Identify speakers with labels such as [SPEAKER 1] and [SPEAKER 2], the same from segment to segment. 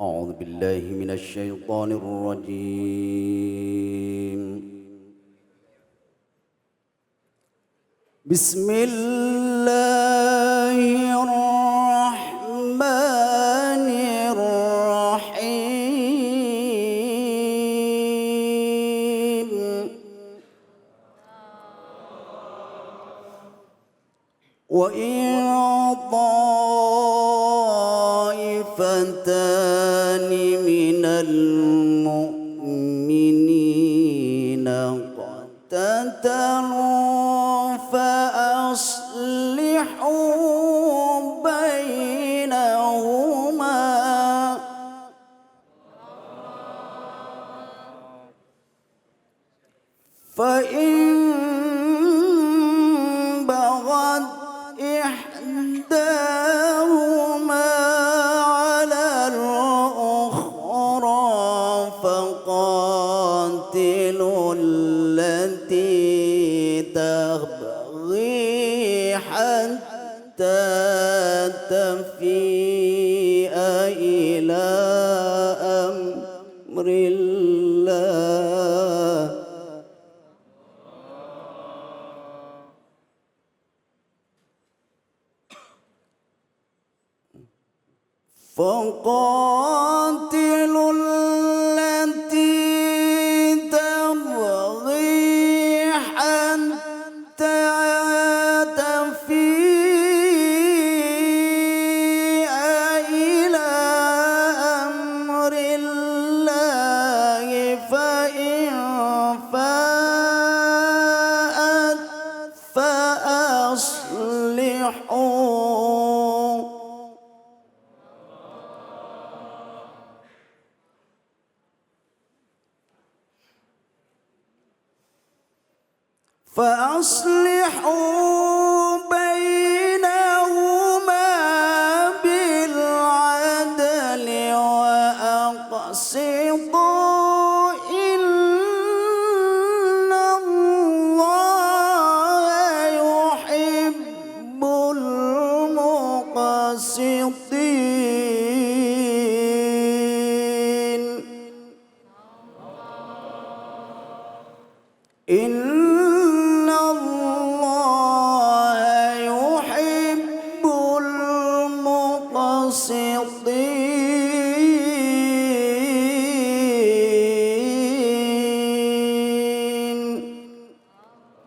[SPEAKER 1] أعوذ بالله من الشيطان الرجيم. بسم الله الرحمن الرحيم. وإن طائفتان من المؤمنين اقتتلوا فأصلحوا بينهما فإن بغت إحداهما على الأخرى فقاتلوا التي تبغي حتى تفيء إلى أمر الله فقاتلوا التي تبغي حتى تفيء إلى أمر الله فإن فاءت فأصلحوا بينهما بالعدل وأقسطوا إن الله يحب المقسطين. إن الله يحب المقسطين.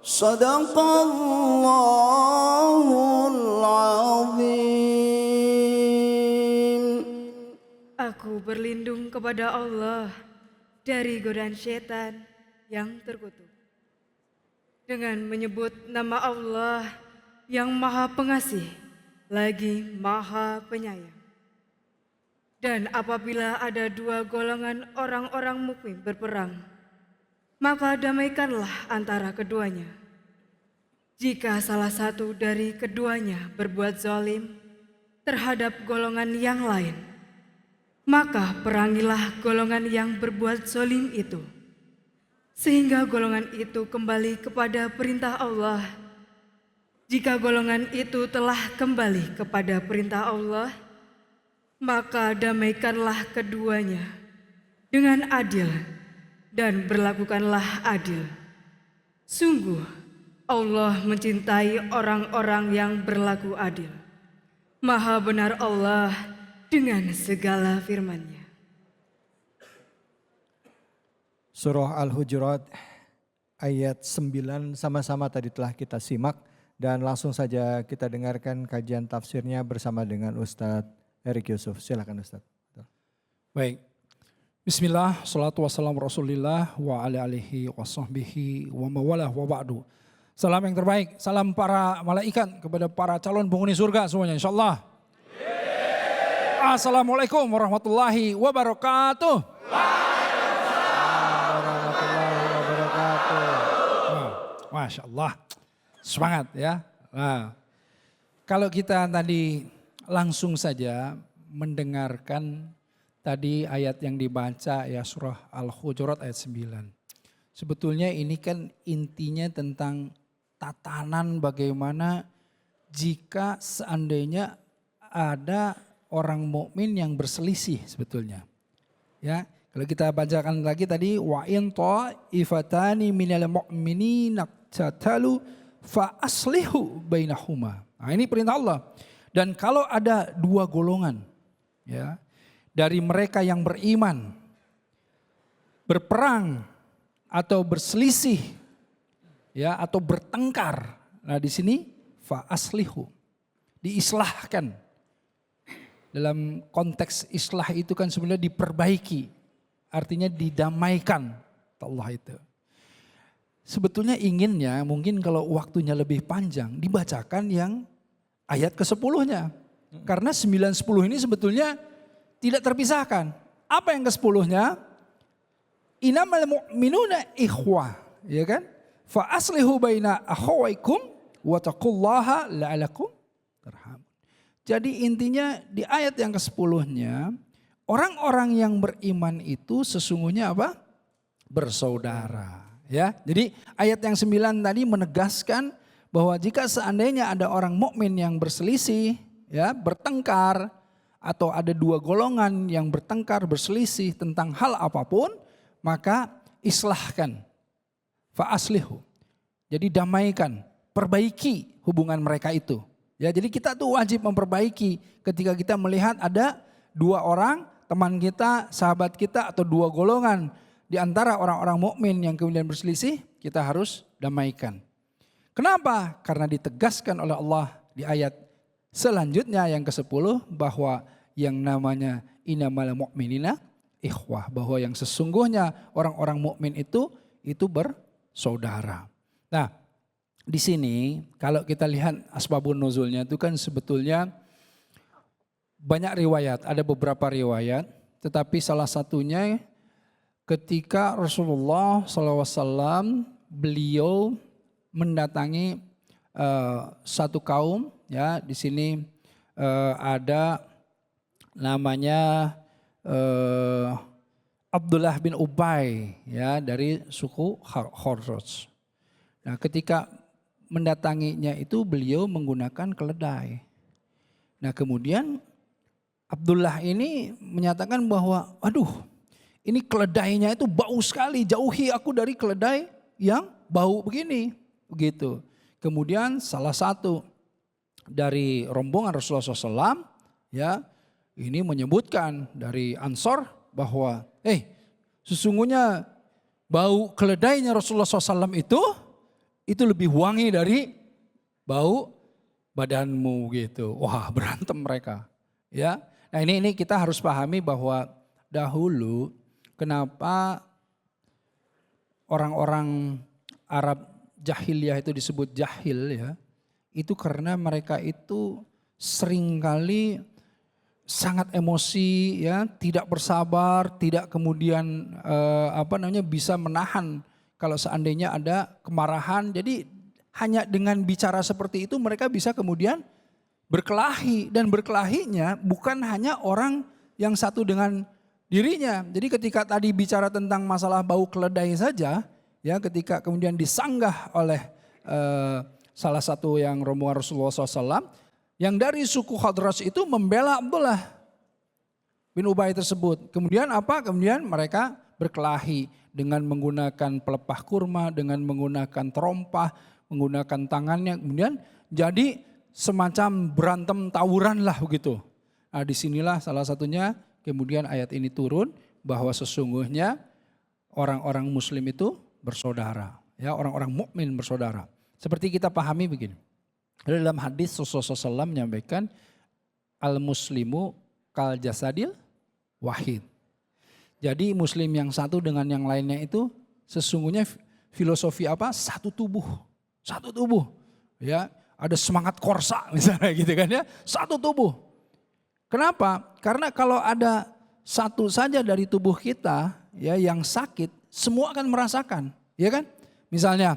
[SPEAKER 1] صدق الله العظيم.
[SPEAKER 2] Aku berlindung kepada Allah dari godaan setan yang terkutuk. Dengan menyebut nama Allah yang Maha Pengasih lagi Maha Penyayang. Dan apabila ada dua golongan orang-orang mukmin berperang, maka damaikanlah antara keduanya. Jika salah satu dari keduanya berbuat zalim terhadap golongan yang lain, maka perangilah golongan yang berbuat zalim itu, sehingga golongan itu kembali kepada perintah Allah. Jika golongan itu telah kembali kepada perintah Allah, maka damaikanlah keduanya dengan adil dan berlakukanlah adil. Sungguh Allah mencintai orang-orang yang berlaku adil. Maha benar Allah dengan segala firman-Nya.
[SPEAKER 3] Surah Al-Hujurat ayat 9 sama-sama tadi telah kita simak dan langsung saja kita dengarkan kajian tafsirnya bersama dengan Ustadz Erik Yusuf. Silakan Ustadz.
[SPEAKER 4] Baik. Bismillah, salatu wassalamu rasulillah wa ala alihi wa sahbihi wa mawalah wa ba'du. Salam yang terbaik, salam para malaikat kepada para calon penghuni surga semuanya insyaAllah. Assalamualaikum warahmatullahi wabarakatuh. Masya Allah, semangat ya. Nah, kalau kita tadi langsung saja mendengarkan tadi ayat yang dibaca ya surah Al-Hujurat ayat 9. Sebetulnya ini kan intinya tentang tatanan bagaimana jika seandainya ada orang mukmin yang berselisih sebetulnya. Ya, kalau kita bacakan lagi tadi wa in ta'ifatani minal mu'minina tatalu fa aslihu bainahuma. Nah, ini perintah Allah. Dan kalau ada dua golongan ya dari mereka yang beriman berperang atau berselisih ya atau bertengkar. Nah, di sini fa aslihu diislahkan. Dalam konteks islah itu kan sebenarnya diperbaiki. Artinya didamaikan Allah itu. Sebetulnya inginnya mungkin kalau waktunya lebih panjang dibacakan yang ayat ke-10-nya. Karena 9-10 ini sebetulnya tidak terpisahkan. Apa yang ke-10-nya? Innamal mu'minuna ikhwah. Ya kan? Fa aslihu baina akhawaikum wa taqullaha la'alakum tarhamun. Jadi intinya di ayat yang ke-10-nya, orang-orang yang beriman itu sesungguhnya apa? Bersaudara. Ya, jadi ayat yang 9 tadi menegaskan bahwa jika seandainya ada orang mukmin yang berselisih, ya, bertengkar, atau ada dua golongan yang bertengkar, berselisih tentang hal apapun, maka islahkan, fa aslihu. Jadi damaikan, perbaiki hubungan mereka itu. Ya, jadi kita tuh wajib memperbaiki ketika kita melihat ada dua orang, teman kita, sahabat kita atau dua golongan di antara orang-orang mukmin yang kemudian berselisih, kita harus damaikan. Kenapa? Karena ditegaskan oleh Allah di ayat selanjutnya yang ke-10 bahwa yang namanya innamal mu'minina ikhwah, bahwa yang sesungguhnya orang-orang mukmin itu bersaudara. Nah, di sini kalau kita lihat asbabun nuzulnya itu kan sebetulnya banyak riwayat, ada beberapa riwayat, tetapi salah satunya ketika Rasulullah SAW beliau mendatangi satu kaum, ya di sini ada namanya Abdullah bin Ubay, ya dari suku Khazraj. Nah, ketika mendatanginya itu beliau menggunakan keledai. Nah, kemudian Abdullah ini menyatakan bahwa aduh, ini keledainya itu bau sekali, jauhi aku dari keledai yang bau begini, begitu. Kemudian salah satu dari rombongan Rasulullah SAW, ya ini menyebutkan dari Ansor bahwa, sesungguhnya bau keledainya Rasulullah SAW itu lebih wangi dari bau badanmu gitu. Wah, berantem mereka, ya. Nah ini kita harus pahami bahwa dahulu kenapa orang-orang Arab jahiliyah itu disebut jahil, ya, itu karena mereka itu seringkali sangat emosi, ya, tidak bersabar, tidak kemudian bisa menahan kalau seandainya ada kemarahan. Jadi hanya dengan bicara seperti itu mereka bisa kemudian berkelahi, dan berkelahinya bukan hanya orang yang satu dengan dirinya. Jadi ketika tadi bicara tentang masalah bau keledai saja, ya, ketika kemudian disanggah oleh salah satu yang rombongan Rasulullah SAW, yang dari suku Khazraj itu membela Abdullah bin Ubay tersebut. Kemudian apa? Kemudian mereka berkelahi dengan menggunakan pelepah kurma, dengan menggunakan terompah, menggunakan tangannya. Kemudian jadi semacam berantem tawuran lah begitu. Nah, disinilah salah satunya kemudian ayat ini turun bahwa sesungguhnya orang-orang muslim itu bersaudara, ya, orang-orang mukmin bersaudara. Seperti kita pahami begini. Dalam hadis Rasulullah SAW menyampaikan al-muslimu kal jasadil wahid. Jadi muslim yang satu dengan yang lainnya itu sesungguhnya filosofi apa? Satu tubuh. Satu tubuh. Ya, ada semangat korsa misalnya gitu kan, ya. Satu tubuh. Kenapa? Karena kalau ada satu saja dari tubuh kita, ya, yang sakit, semua akan merasakan, ya kan? Misalnya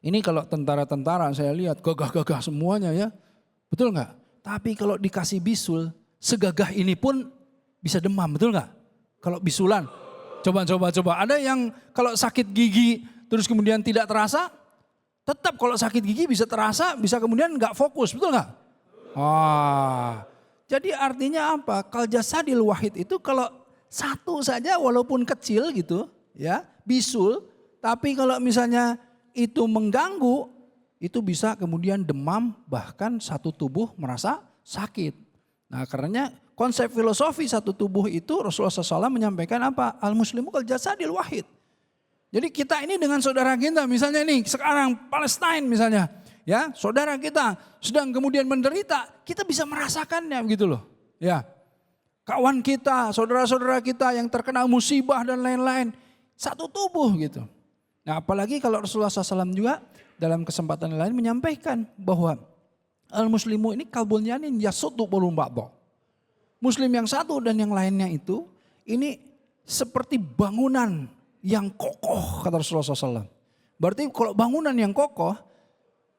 [SPEAKER 4] ini kalau tentara-tentara saya lihat gagah-gagah semuanya, ya. Betul nggak? Tapi kalau dikasih bisul, segagah ini pun bisa demam, betul nggak? Kalau bisulan, coba. Ada yang kalau sakit gigi terus kemudian tidak terasa, tetap kalau sakit gigi bisa terasa, bisa kemudian nggak fokus, betul nggak? Jadi artinya apa? Kal jasadil wahid itu kalau satu saja walaupun kecil gitu ya, bisul, tapi kalau misalnya itu mengganggu, itu bisa kemudian demam, bahkan satu tubuh merasa sakit. Nah karenanya konsep filosofi satu tubuh itu Rasulullah SAW menyampaikan apa? Al-muslimu kal jasadil wahid. Jadi kita ini dengan saudara kita, misalnya nih sekarang Palestina misalnya, ya saudara kita sedang kemudian menderita, kita bisa merasakannya begitu loh. Ya, kawan kita, saudara-saudara kita yang terkena musibah dan lain-lain, satu tubuh gitu. Nah apalagi kalau Rasulullah SAW juga dalam kesempatan lain menyampaikan bahwa al-muslimu ini kalbunyanin yasutu bolum ba'do. Muslim yang satu dan yang lainnya itu ini seperti bangunan yang kokoh kata Rasulullah SAW. Berarti kalau bangunan yang kokoh,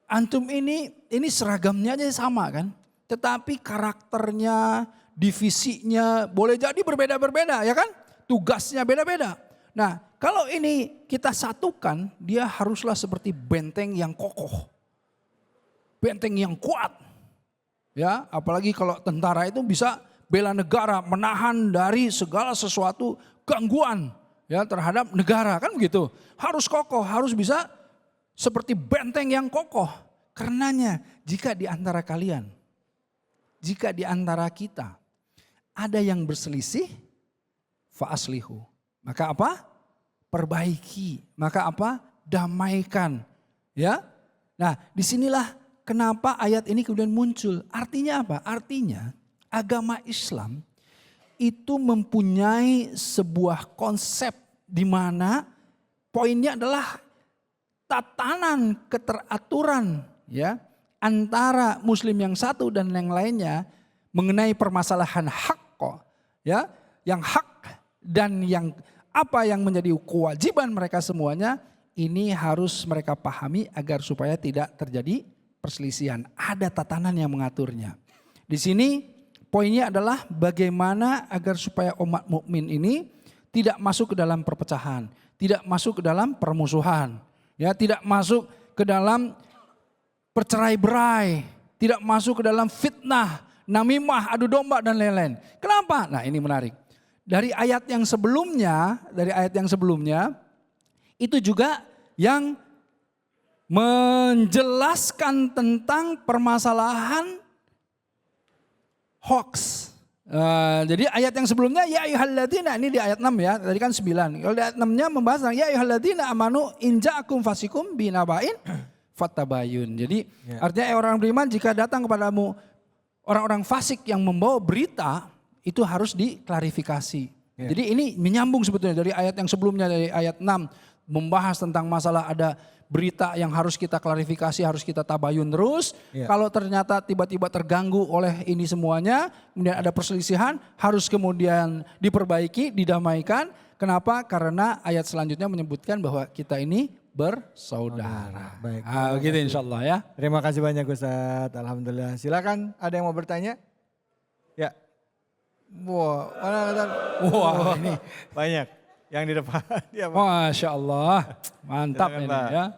[SPEAKER 4] antum ini seragamnya aja sama kan. Tetapi karakternya, divisinya boleh jadi berbeda-berbeda ya kan. Tugasnya beda-beda. Nah kalau ini kita satukan, dia haruslah seperti benteng yang kokoh. Benteng yang kuat. Ya, apalagi kalau tentara itu bisa bela negara, menahan dari segala sesuatu gangguan ya terhadap negara kan begitu. Harus kokoh, harus bisa seperti benteng yang kokoh. Karenanya jika di antara kalian, jika di antara kita ada yang berselisih, fa'aslihu. Maka apa? Perbaiki. Maka apa? Damaikan. Ya. Nah, disinilah kenapa ayat ini kemudian muncul. Artinya apa? Artinya agama Islam itu mempunyai sebuah konsep di mana poinnya adalah tatanan keteraturan ya antara muslim yang satu dan yang lainnya mengenai permasalahan hak kok ya, yang hak dan yang apa yang menjadi kewajiban mereka semuanya ini harus mereka pahami agar supaya tidak terjadi perselisihan. Ada tatanan yang mengaturnya. Di sini poinnya adalah bagaimana agar supaya umat mukmin ini tidak masuk ke dalam perpecahan, tidak masuk ke dalam permusuhan, ya, tidak masuk ke dalam percerai-berai, tidak masuk ke dalam fitnah, namimah, adu domba dan lain-lain. Kenapa? Nah, ini menarik. Dari ayat yang sebelumnya, itu juga yang menjelaskan tentang permasalahan hoax. Jadi ayat yang sebelumnya ya ayyuhalladzina, ini di ayat 6 ya, tadi kan 9. Kalau di ayat 6-nya membahas tentang ya ayyuhalladzina amanu in ja'akum fasikum binaba'in fattabayun. Jadi artinya orang beriman jika datang kepadamu orang-orang fasik yang membawa berita itu harus diklarifikasi. Jadi ini menyambung sebetulnya dari ayat yang sebelumnya, dari ayat 6 membahas tentang masalah ada berita yang harus kita klarifikasi, harus kita tabayun terus. Kalau ternyata tiba-tiba terganggu oleh ini semuanya, kemudian ada perselisihan, harus kemudian diperbaiki, didamaikan. Kenapa? Karena ayat selanjutnya menyebutkan bahwa kita ini bersaudara.
[SPEAKER 3] Baik.
[SPEAKER 4] Begitu insya Allah ya.
[SPEAKER 3] Terima kasih banyak Ustaz. Alhamdulillah. Silakan, ada yang mau bertanya? Ya. Wah, ini banyak. Yang di depan. Ya,
[SPEAKER 4] Masya Allah. Mantap ini ya.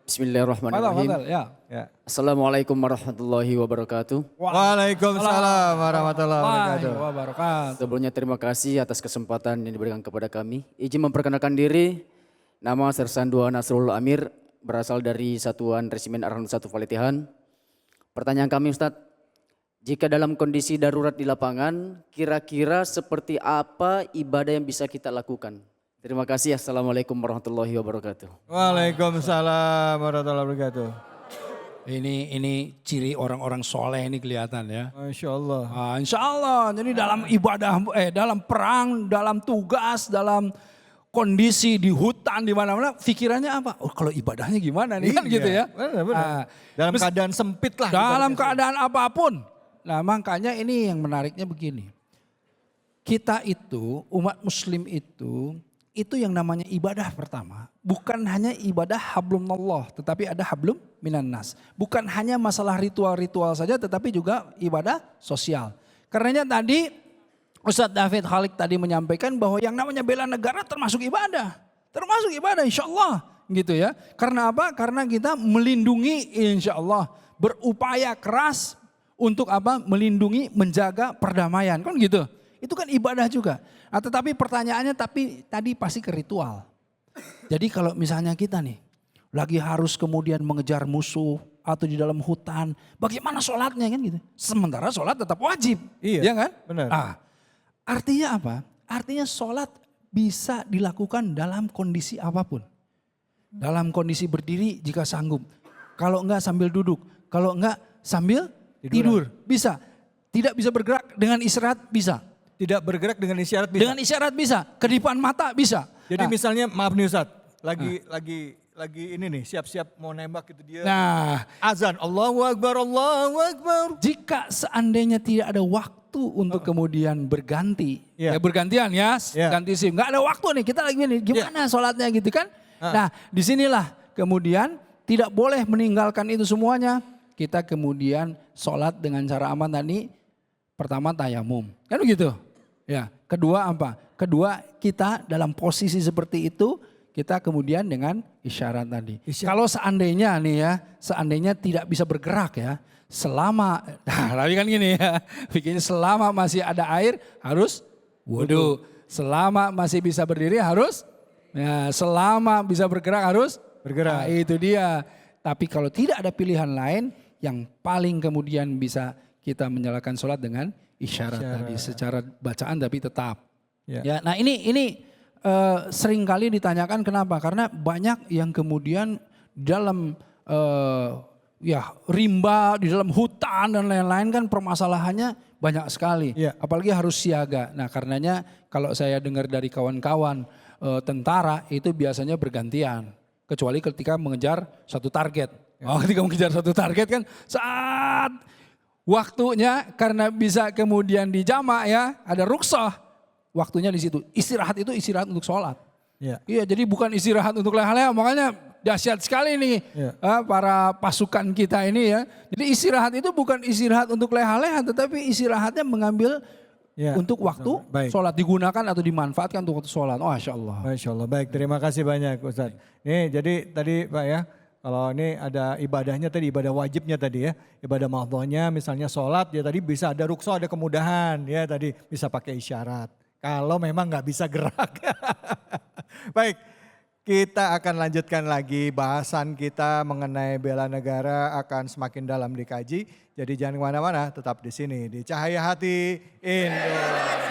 [SPEAKER 5] Bismillahirrahmanirrahim.
[SPEAKER 4] Ya.
[SPEAKER 5] Assalamualaikum warahmatullahi wabarakatuh.
[SPEAKER 3] Waalaikumsalam warahmatullahi
[SPEAKER 4] wabarakatuh.
[SPEAKER 5] Sebelumnya terima kasih atas kesempatan yang diberikan kepada kami. Izin memperkenalkan diri, nama Sersan 2 Nasrul Amir, berasal dari Satuan Resimen Arhanud 1 Faletihan. Pertanyaan kami Ustadz, jika dalam kondisi darurat di lapangan, kira-kira seperti apa ibadah yang bisa kita lakukan? Terima kasih. Assalamualaikum warahmatullahi wabarakatuh.
[SPEAKER 3] Waalaikumsalam warahmatullahi wabarakatuh.
[SPEAKER 4] Ini ciri orang-orang soleh ini kelihatan ya.
[SPEAKER 3] Masya Allah.
[SPEAKER 4] Insya Allah. Jadi dalam ibadah, dalam perang, dalam tugas, dalam kondisi di hutan di mana-mana, pikirannya apa? Oh, kalau ibadahnya gimana nih kan gitu ya?
[SPEAKER 3] Benar. Dalam keadaan sempit lah.
[SPEAKER 4] Dalam keadaan apapun. Nah makanya ini yang menariknya begini. Kita itu, umat muslim itu yang namanya ibadah pertama. Bukan hanya ibadah hablumnallah, tetapi ada hablum minan nas. Bukan hanya masalah ritual-ritual saja, tetapi juga ibadah sosial. Karenanya tadi Ustadz David Khalik tadi menyampaikan bahwa yang namanya bela negara termasuk ibadah. Termasuk ibadah insya Allah gitu ya. Karena apa? Karena kita melindungi insya Allah. Berupaya keras Untuk apa? Melindungi, menjaga perdamaian. Kan gitu. Itu kan ibadah juga. Nah, tetapi pertanyaannya tadi pasti ke ritual. Jadi kalau misalnya kita nih lagi harus kemudian mengejar musuh atau di dalam hutan, bagaimana sholatnya kan gitu. Sementara sholat tetap wajib.
[SPEAKER 3] Iya,
[SPEAKER 4] Ya kan?
[SPEAKER 3] benar.
[SPEAKER 4] Artinya apa? Artinya sholat bisa dilakukan dalam kondisi apapun. Dalam kondisi berdiri jika sanggup. Kalau enggak sambil duduk. Kalau enggak sambil tidur. Bisa. Tidak bisa bergerak dengan istirahat bisa.
[SPEAKER 3] Tidak bergerak dengan isyarat bisa.
[SPEAKER 4] Dengan isyarat bisa. Kedipan mata bisa.
[SPEAKER 3] Jadi
[SPEAKER 4] Nah,
[SPEAKER 3] misalnya maaf nih Ustadz, lagi ini nih siap-siap mau nembak gitu dia.
[SPEAKER 4] nah,
[SPEAKER 3] Azan, Allahu Akbar, Allahu Akbar.
[SPEAKER 4] jika seandainya tidak ada waktu untuk kemudian berganti.
[SPEAKER 3] Iya.
[SPEAKER 4] Ya bergantian ya,
[SPEAKER 3] Iya.
[SPEAKER 4] ganti sim. Nggak ada waktu nih, kita lagi nih, gimana sholatnya gitu kan. Nah disinilah kemudian tidak boleh meninggalkan itu semuanya. Kita kemudian sholat dengan cara aman tadi. Pertama tayamum, kan begitu. Ya, kedua apa? Kedua kita dalam posisi seperti itu kita kemudian dengan isyarat tadi. Kalau seandainya nih ya, seandainya tidak bisa bergerak ya, selama, nah tapi kan gini ya, bikinnya selama masih ada air harus wudhu. Selama masih bisa berdiri harus, ya, selama bisa bergerak harus
[SPEAKER 3] Bergerak.
[SPEAKER 4] Nah, itu dia. Tapi kalau tidak ada pilihan lain, yang paling kemudian bisa kita menyalakan sholat dengan isyarat tadi secara bacaan tapi tetap.
[SPEAKER 3] Ya.
[SPEAKER 4] Ya, nah ini sering kali ditanyakan kenapa? Karena banyak yang kemudian dalam ya rimba di dalam hutan dan lain-lain kan permasalahannya banyak sekali.
[SPEAKER 3] Ya.
[SPEAKER 4] Apalagi harus siaga. Nah karenanya kalau saya dengar dari kawan-kawan tentara itu biasanya bergantian. Kecuali ketika mengejar satu target. Oh, ketika mengejar satu target kan saat waktunya karena bisa kemudian dijamak ya, ada rukshoh. Waktunya di situ. Istirahat itu istirahat untuk sholat.
[SPEAKER 3] Ya.
[SPEAKER 4] Iya, jadi bukan istirahat untuk leha-leha. Makanya dahsyat sekali nih para pasukan kita ini ya. Jadi istirahat itu bukan istirahat untuk leha-leha, tetapi istirahatnya mengambil untuk waktu sholat, digunakan atau dimanfaatkan untuk waktu sholat. Oh, Masya Allah.
[SPEAKER 3] Masya Allah. Baik, terima kasih banyak Ustadz. Nih jadi tadi Pak ya, kalau ini ada ibadahnya tadi, ibadah wajibnya tadi ya. Ibadah mahdhuhnya misalnya sholat ya tadi bisa ada rukshoh, ada kemudahan ya tadi bisa pakai isyarat. Kalau memang nggak bisa gerak. Baik, kita akan lanjutkan lagi bahasan kita mengenai bela negara akan semakin dalam dikaji. Jadi jangan kemana-mana, tetap di sini di Cahaya Hati Indonesia.